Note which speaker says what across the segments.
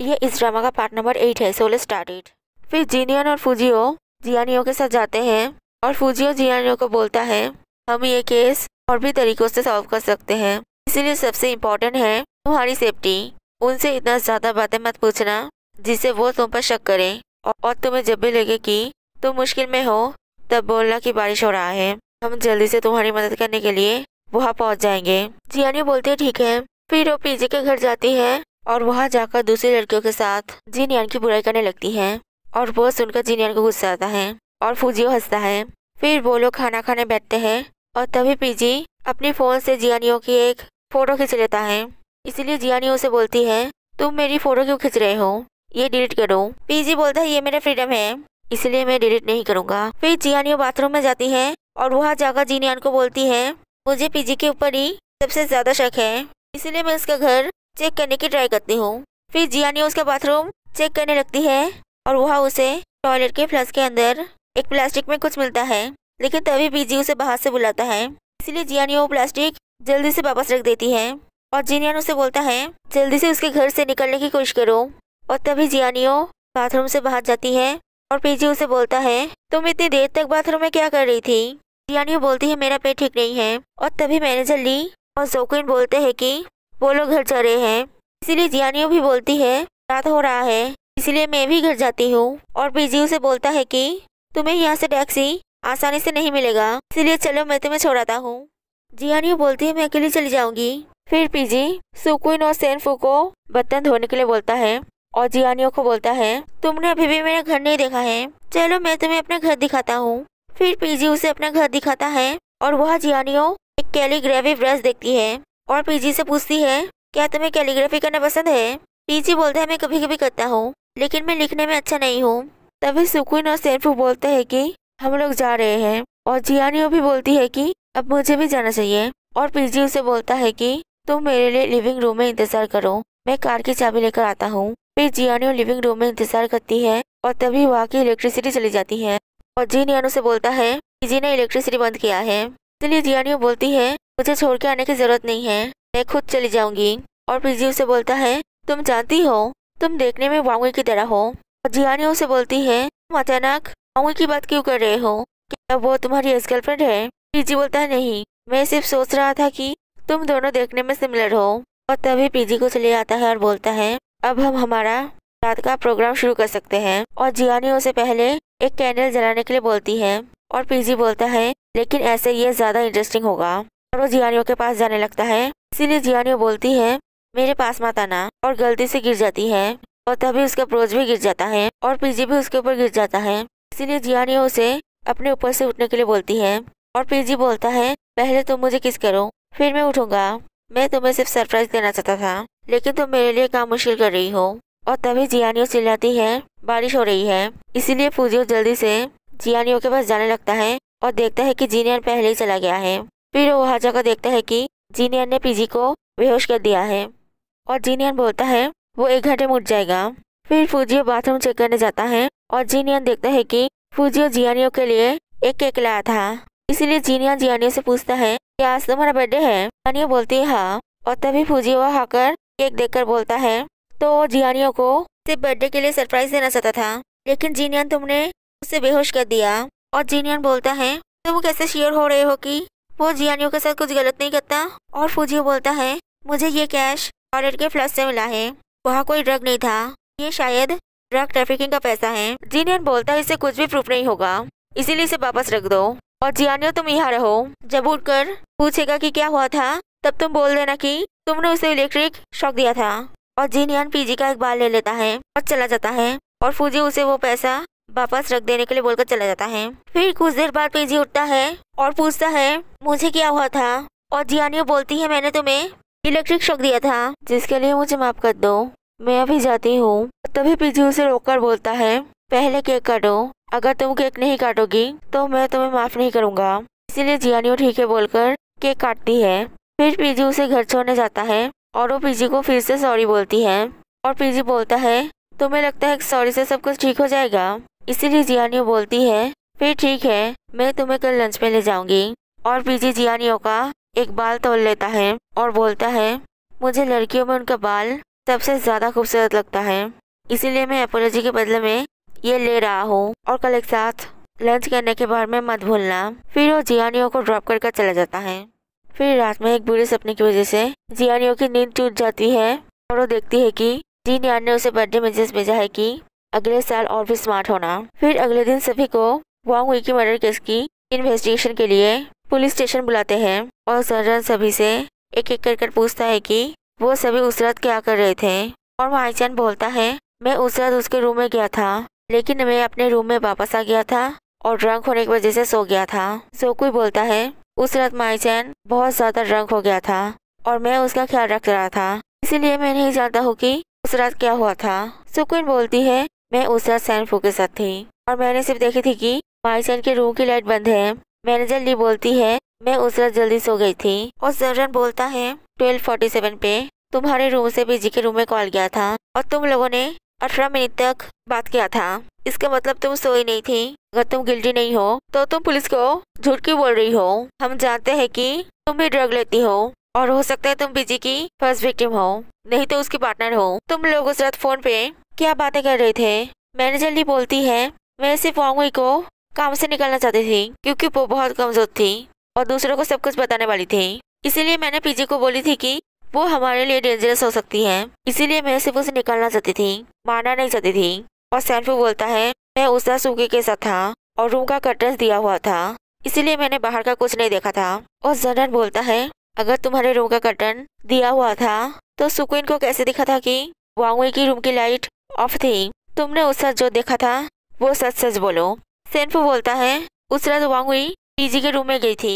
Speaker 1: ये इस ड्रामा का पार्ट नंबर 8 है, सो लेट्स स्टार्ट इट। फिर जिनियन और फुजियो जियानियो के साथ जाते हैं और फुजियो जियानियो को बोलता है हम ये केस और भी तरीकों से सॉल्व कर सकते हैं, इसीलिए सबसे इम्पोर्टेंट है तुम्हारी सेफ्टी। उनसे इतना ज़्यादा बातें मत पूछना जिससे वो तुम पर शक करें, और तुम्हें जब भी लगे कि तुम मुश्किल में हो तब बोलना कि बारिश हो रहा है, हम जल्दी से तुम्हारी मदद करने के लिए वहाँ पहुँच जाएंगे। जियानियो बोलते हैं ठीक है। फिर वो पीजी के घर जाती है और वहाँ जाकर दूसरी लड़कियों के साथ जिनियन की बुराई करने लगती है और वो सुनकर जिनियन को गुस्सा आता है और फुजियो हंसता है। फिर वो लोग खाना खाने बैठते हैं और तभी पीजी अपनी फ़ोन से जियानियो की एक फ़ोटो खींच लेता है। इसीलिए जियानियो से बोलती है तुम मेरी फ़ोटो क्यों खींच रहे हो, ये डिलीट करो। पीजी बोलता है ये मेरा फ्रीडम है, इसलिए मैं डिलीट नहीं करूँगा। फिर जियानियो बाथरूम में जाती है और वहाँ जाकर जिनियन को बोलती है मुझे पीजी के ऊपर ही सबसे ज़्यादा शक है, इसलिए मैं उसका घर चेक करने की ट्राई करती हूँ। फिर जियानियो उसका बाथरूम चेक करने लगती है और वहाँ उसे टॉयलेट के फ्लश के अंदर एक प्लास्टिक में कुछ मिलता है, लेकिन तभी पीजी उसे बाहर से बुलाता है, इसलिए जियानियो वो प्लास्टिक जल्दी से वापस रख देती है और जिनियन उसे बोलता है जल्दी से उसके घर से निकलने की कोशिश करो। और तभी जियानियो बाथरूम से बाहर जाती है और पीजी उसे बोलता है तुम इतनी देर तक बाथरूम में क्या कर रही थी। जियानियो बोलती है मेरा पेट ठीक नहीं है। और तभी मैनेजर ली और जोकुइन बोलते हैं कि वो लोग घर जा रहे हैं, इसीलिए जियानियो भी बोलती है रात हो रहा है, इसलिए मैं भी घर जाती हूँ। और पीजी उसे बोलता है कि तुम्हें यहाँ से टैक्सी आसानी से नहीं मिलेगा, इसलिए चलो मैं तुम्हें छोड़ाता हूँ। जियानियो बोलती है मैं अकेली चली जाऊंगी। फिर पीजी सुकुइन और सेनफू को बर्तन धोने के लिए बोलता है और जियानियो को बोलता है तुमने अभी भी मेरा घर नहीं देखा है, चलो मैं तुम्हें अपना घर दिखाता हूँ। फिर पीजी उसे अपना घर दिखाता है और वह जियानियो एक कैलीग्राफी ब्रश देखती है और पीजी से पूछती है क्या तुम्हें कैलीग्राफी करना पसंद है। पीजी बोलता है मैं कभी कभी करता हूँ, लेकिन मैं लिखने में अच्छा नहीं हूँ। तभी सुकुइन और सेनफू बोलते हैं कि हम लोग जा रहे हैं और जियानियो भी बोलती है कि अब मुझे भी जाना चाहिए। और पीजी उसे बोलता है कि तुम मेरे लिए लिविंग रूम में इंतजार करो, मैं कार की चाबी लेकर आता हूँ। फिर जियानियो लिविंग रूम में इंतजार करती है और तभी वहाँ की इलेक्ट्रिसिटी चली जाती है और जिनियन उसे बोलता है पीजी ने इलेक्ट्रिसिटी बंद किया है, इसलिए जियानियो बोलती है मुझे छोड़ के आने की जरूरत नहीं है, मैं खुद चली जाऊंगी। और पीजी उसे बोलता है तुम जानती हो तुम देखने में वांगी की तरह हो। और जियानियो उसे बोलती है तुम अचानक वांगी की बात क्यों कर रहे हो, क्या वो तुम्हारी एक्स गर्लफ्रेंड है। पीजी बोलता है नहीं, मैं सिर्फ सोच रहा था कि तुम दोनों देखने में सिमिलर हो। और तभी पीजी को चले आता है और बोलता है अब हम हमारा रात का प्रोग्राम शुरू कर सकते हैं। और जियानियो से पहले एक कैंडल जलाने के लिए बोलती है और पीजी बोलता है लेकिन ऐसे ये ज़्यादा इंटरेस्टिंग होगा। और वो जियानियो के पास जाने लगता है, इसीलिए जियानियो बोलती है मेरे पास मत आना, और गलती से गिर जाती है और तभी उसका अप्रोच भी गिर जाता है और पीजी भी उसके ऊपर गिर जाता है, इसीलिए जियानियो उसे अपने ऊपर से उठने के लिए बोलती है। और पीजी बोलता है पहले तुम मुझे किस करो फिर मैं उठूंगा, मैं तुम्हें सिर्फ सरप्राइज देना चाहता था, लेकिन तुम मेरे लिए काम मुश्किल कर रही हो। और तभी जियानियो चिल्लाती है बारिश हो रही है, इसीलिए फुजियो जल्दी से जियानियो के पास जाने लगता है और देखता है कि जिनियन पहले ही चला गया है। फिर वो वहाँ जाकर देखता है कि जिनियन ने पीजी को बेहोश कर दिया है और जिनियन बोलता है वो 1 घंटे में उठ जाएगा। फिर फुजियो बाथरूम चेक करने जाता है और जिनियन देखता है कि फुजियो जियानियो के लिए एक केक लाया था, इसीलिए जिनियन जियानियो से पूछता है क्या आज तुम्हारा बर्थडे है। जियानियो बोलती है हाँ। और तभी फुजियो आकर केक देखकर बोलता है तो जियानियो को सिर्फ बर्थडे के लिए सरप्राइज देना चाहता था, लेकिन जिनियन तुमने उसे बेहोश कर दिया। और जिनियन बोलता है तुम कैसे श्योर हो रहे हो कि वो जियानियो के साथ कुछ गलत नहीं करता। और फुजियो बोलता है मुझे ये कैश टॉयलेट के फ्लश से मिला है, वहाँ कोई ड्रग नहीं था, ये शायद ड्रग ट्रैफिकिंग का पैसा है। जिनियन बोलता है इससे कुछ भी प्रूफ नहीं होगा, इसीलिए इसे वापस रख दो। और जियानियो तुम यहाँ रहो, जब उठकर पूछेगा कि क्या हुआ था तब तुम बोल देना कि तुमने उसे इलेक्ट्रिक शॉक दिया था। और जिनियन पीजी का एक बाल ले लेता है और चला जाता है और फुजियो उसे वो पैसा वापस रख देने के लिए बोलकर चला जाता है। फिर कुछ देर बाद पीजी उठता है और पूछता है मुझे क्या हुआ था। और जियानियो बोलती है मैंने तुम्हें इलेक्ट्रिक शॉक दिया था, जिसके लिए मुझे माफ कर दो, मैं अभी जाती हूँ। तभी पीजी उसे रोककर बोलता है पहले केक काटो, अगर तुम केक नहीं काटोगी तो मैं तुम्हें माफ नहीं करूँगा। इसीलिए जियानियो ठीक है बोलकर केक काटती है। फिर पीजी उसे घर छोड़ने जाता है और वो पीजी को फिर से सॉरी बोलती है और पीजी बोलता है तुम्हें लगता है सॉरी से सब कुछ ठीक हो जाएगा। इसीलिए जियानियो बोलती है फिर ठीक है मैं तुम्हें कल लंच में ले जाऊंगी। और पीजी जियानियो का एक बाल तोड़ लेता है और बोलता है मुझे लड़कियों में उनका बाल सबसे ज्यादा खूबसूरत लगता है, इसीलिए मैं अपोलॉजी के बदले में ये ले रहा हूँ और कल एक साथ लंच करने के बारे में मत भूलना। फिर वो जियानियों को ड्रॉप कर चला जाता है। फिर रात में एक बुरे सपने की वजह से जियानियों की नींद टूट जाती है और वो देखती है कि जीन यान ने उसे बर्थडे मैसेज भेजा है कि अगले साल और भी स्मार्ट होना। फिर अगले दिन सभी को वांग हुई की मर्डर केस की इन्वेस्टिगेशन के लिए पुलिस स्टेशन बुलाते हैं और सर्जन सभी से एक एक कर पूछता है कि वो सभी उस रात क्या कर रहे थे। और माईचैन बोलता है मैं उस रात उसके रूम में गया था, लेकिन मैं अपने रूम में वापस आ गया था और ड्रंक होने की वजह से सो गया था। जोकुई बोलता है उस रात माईचैन बहुत ज्यादा ड्रंक हो गया था और मैं उसका ख्याल रख रहा था, इसीलिए मैं नहीं जानता हूँ कि उस रात क्या हुआ था। सुकुन बोलती है मैं उस रात सैनफू के साथ थी और मैंने सिर्फ देखी थी कि माईचैन के रूम की लाइट बंद है। मैनेजर ली बोलती है मैं उस रात जल्दी सो गई थी। और सर्जन बोलता है 12:47 पे तुम्हारे रूम से पीजी के रूम में कॉल गया था और तुम लोगों ने 18 मिनट तक बात किया था। इसका मतलब तुम सोई नहीं थी। अगर तुम गिल्टी नहीं हो तो तुम पुलिस को झूठ क्यों बोल रही हो। हम जानते हैं कि तुम भी ड्रग लेती हो और हो सकता है तुम पीजी की फर्स्ट विक्टिम हो, नहीं तो उसकी पार्टनर हो। तुम लोग उस रात फोन पे क्या बातें कर रहे थे। मैनेजर ली बोलती है मैं सिर्फ वांग हुई को काम से निकालना चाहती थी क्योंकि वो बहुत कमजोर थी और दूसरों को सब कुछ बताने वाली थी, इसीलिए मैंने पीजी को बोली थी कि वो हमारे लिए डेंजरस हो सकती है, इसीलिए मैं सिर्फ उसे निकालना चाहती थी, मारना नहीं चाहती थी। और सैनफू बोलता है मैं उस रात सूकी के साथ था और रूम का कर्टन दिया हुआ था, इसीलिए मैंने बाहर का कुछ नहीं देखा था। और जर्नन बोलता है अगर तुम्हारे रूम का कर्टन दिया हुआ था तो सुकुइन को कैसे दिखा था कि वांग हुई की रूम की लाइट ऑफ थी। तुमने उस रात जो देखा था वो सच सच बोलो। सैनफू बोलता है उस रात वांग हुई पीजी के रूम में गई थी।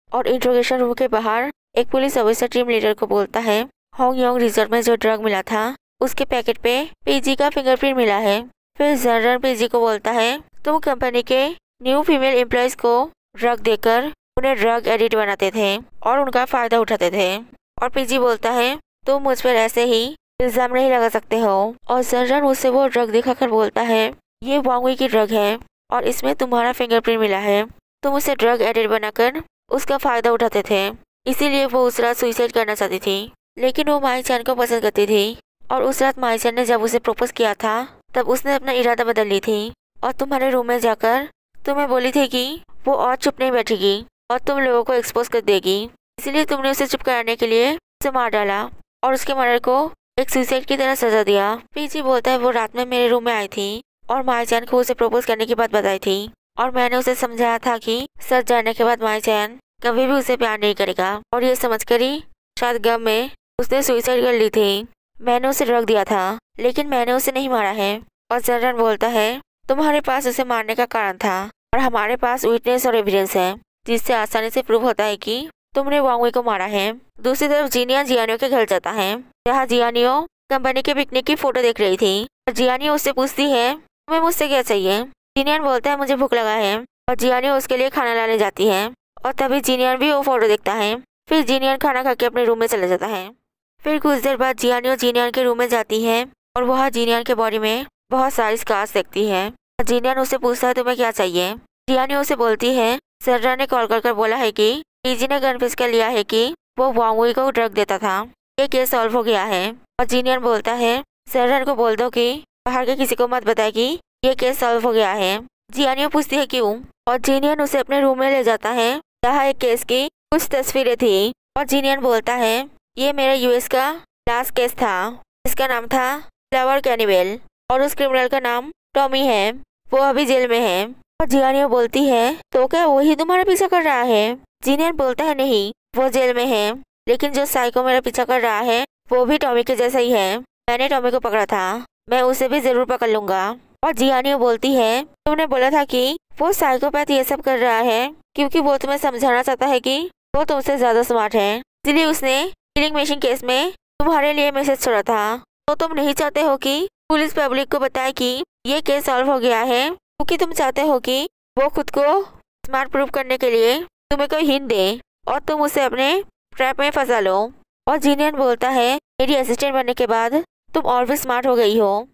Speaker 1: और इंट्रोगेशन रूम के बाहर एक पुलिस ऑफिसर टीम लीडर को बोलता है होंगयोंग रिजॉर्ट में जो ड्रग मिला था उसके पैकेट पे पीजी का फिंगरप्रिंट मिला है। फिर जनरल पीजी को बोलता है तुम कंपनी के न्यू फीमेल एम्प्लॉयज को ड्रग देकर उन्हें ड्रग एडिक्ट बनाते थे और उनका फायदा उठाते थे। और पीजी बोलता है तुम मुझ पर ऐसे ही इल्जाम नहीं लगा सकते हो। और जनरल मुझसे वो ड्रग दिखाकर बोलता है ये वांग हुई की ड्रग है और इसमें तुम्हारा फिंगरप्रिंट मिला है। तुम उसे ड्रग एडिक्ट बनाकर उसका फायदा उठाते थे, इसीलिए वो उस रात सुसाइड करना चाहती थी, लेकिन वो माईचैन को पसंद करती थी। और उस रात माईचैन ने जब उसे प्रपोज किया था तब उसने अपना इरादा बदल ली थी और तुम्हारे रूम में जाकर तुम्हें बोली थी कि वो और चुप नहीं बैठेगी और तुम लोगों को एक्सपोज कर देगी, इसलिए तुमने उसे चुप कराने के लिए उसे मार डाला और उसके मर्डर को एक सुसाइड की तरह सजा दिया। पीजी बोलता है वो रात में मेरे रूम में आई थी और माईचैन को उसे प्रपोज करने की बात बताई थी और मैंने उसे समझाया था कि सच जानने के बाद माईचैन कभी भी उसे प्यार नहीं करेगा। और ये समझकर ही शायद गम में उसने सुसाइड कर ली थी। मैंने उसे ड्रग दिया था लेकिन मैंने उसे नहीं मारा है। और जनरल बोलता है तुम्हारे पास उसे मारने का कारण था और हमारे पास विटनेस और एविडेंस है जिससे आसानी से प्रूव होता है कि तुमने वांग हुई को मारा है। दूसरी तरफ जीनिया जियानियो के घर जाता है जहाँ जियानियो कंपनी के पिकनिक की फोटो देख रही थी और जियानियो उससे पूछती है तुम्हें मुझसे क्या चाहिए। जीनियन बोलता है मुझे भूख लगा है और जियानियो उसके लिए खाना लाने जाती है और तभी जीनियन भी वो फोटो देखता है। फिर जीनियन खाना खा के अपने रूम में चला जाता है। फिर कुछ देर बाद जियानियो जीनियन के रूम में जाती है और वह जीनियन के बॉडी में बहुत सारी स्कार्स देखती है। जीनियन उससे पूछता है तुम्हें क्या चाहिए। जियानियो उसे बोलती है सर्रा ने कॉल कर बोला है कि पीजी ने कन्फेस कर लिया है कि वो वांग हुई को ड्रग देता था, ये केस सॉल्व हो गया है। और जीनियन बोलता है सर्रा को बोल दो कि बाहर के किसी को मत बताए कि ये केस सॉल्व हो गया है। जियानियो पूछती है क्यों और जीनियन उसे अपने रूम में ले जाता है जहाँ एक केस की कुछ तस्वीरें थी। और जीनियन बोलता है ये मेरे यूएस का लास्ट केस था, इसका नाम था फ्लावर कैनिबल और उस क्रिमिनल का नाम टॉमी है, वो अभी जेल में है। और जियानियो बोलती है तो क्या वही तुम्हारा पीछा कर रहा है। जीनियन बोलता है नहीं वो जेल में है, लेकिन जो साइको मेरा पीछा कर रहा है वो भी टॉमी के जैसा ही है। मैंने टॉमी को पकड़ा था, मैं उसे भी जरूर पकड़ लूंगा। और जियानियो बोलती है तुमने बोला था कि वो साइकोपैथ ये सब कर रहा है क्योंकि वो तुम्हें समझाना चाहता है कि वो तुमसे ज्यादा स्मार्ट है, इसलिए उसने किलिंग मशीन केस में तुम्हारे लिए मैसेज छोड़ा था। तो तुम नहीं चाहते हो कि पुलिस पब्लिक को बताए कि ये केस सॉल्व हो गया है क्योंकि तुम चाहते हो कि वो खुद को स्मार्ट प्रूव करने के लिए तुम्हें कोई हिंट दे और तुम उसे अपने ट्रैप में फंसा लो। और जीनियन बोलता है मेरी असिस्टेंट बनने के बाद तुम और भी स्मार्ट हो गई हो।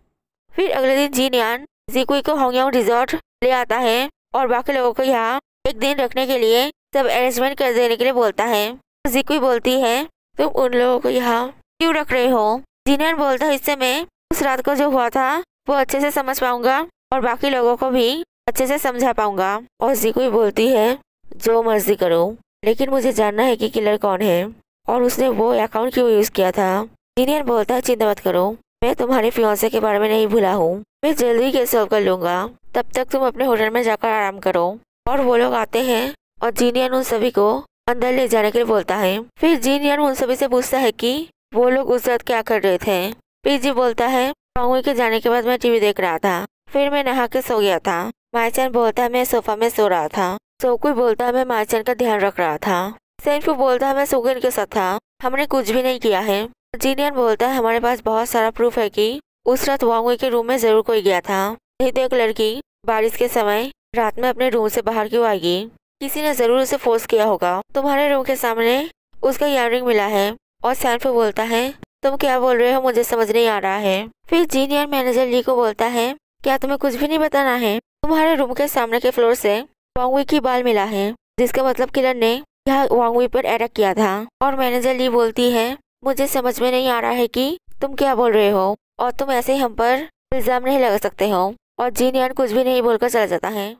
Speaker 1: फिर अगले दिन जीनियन जिकुई को होंगयोंग रिजॉर्ट ले आता है और बाकी लोगों को यहाँ एक दिन रखने के लिए सब अरेंजमेंट कर देने के लिए बोलता है। जिकुई बोलती है तुम उन लोगों को यहाँ क्यों रख रहे हो, जीनियन बोलता है इससे मैं उस रात को जो हुआ था वो अच्छे से समझ पाऊंगा और बाकी लोगों को भी अच्छे से समझा पाऊंगा। और जिकुई बोलती है जो मर्जी करो, लेकिन मुझे जानना है कि किलर कौन है और उसने वो अकाउंट क्यों यूज किया था। जीनियन बोलता है चिंता मत करो, मैं तुम्हारे फियांसे के बारे में नहीं भूला हूँ, मैं जल्दी केस सॉल्व कर लूंगा, तब तक तुम अपने होटल में जाकर आराम करो। और वो लोग आते हैं और जीनियन उन सभी को अंदर ले जाने के लिए बोलता है। फिर जीनियन उन सभी से पूछता है कि वो लोग उस रात क्या कर रहे थे। पीजी बोलता है वांगवी के जाने के बाद मैं टीवी देख रहा था, फिर मैं नहा के सो गया था। माईचैन बोलता है मैं सोफा में सो रहा था। सोकुई बोलता है मैं माईचैन का ध्यान रख रहा था। सेनफू बोलता है मैं सुगिन के साथ था, हमने कुछ भी नहीं किया है। जीनियन बोलता है हमारे पास बहुत सारा प्रूफ है कि उस रात वांगवी के रूम में जरूर कोई गया था, नहीं तो एक लड़की बारिश के समय रात में अपने रूम से बाहर क्यों आएगी, किसी ने जरूर उसे फोर्स किया होगा। तुम्हारे रूम के सामने उसका ईयररिंग मिला है। और सैनफू बोलता है तुम क्या बोल रहे हो, मुझे समझ नहीं आ रहा है। फिर जीनियन मैनेजर ली को बोलता है क्या तुम्हें कुछ भी नहीं बताना है, तुम्हारे रूम के सामने के फ्लोर से वांगवी की बाल मिला है, जिसका मतलब किलर ने यहाँ वांगवी पर अटैक किया था। और मैनेजर ली बोलती है मुझे समझ में नहीं आ रहा है कि तुम क्या बोल रहे हो और तुम ऐसे ही हम पर इल्जाम नहीं लगा सकते हो। और जीनियन कुछ भी नहीं बोलकर चला जाता है।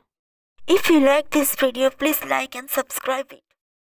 Speaker 2: If you like this video, please like and subscribe it.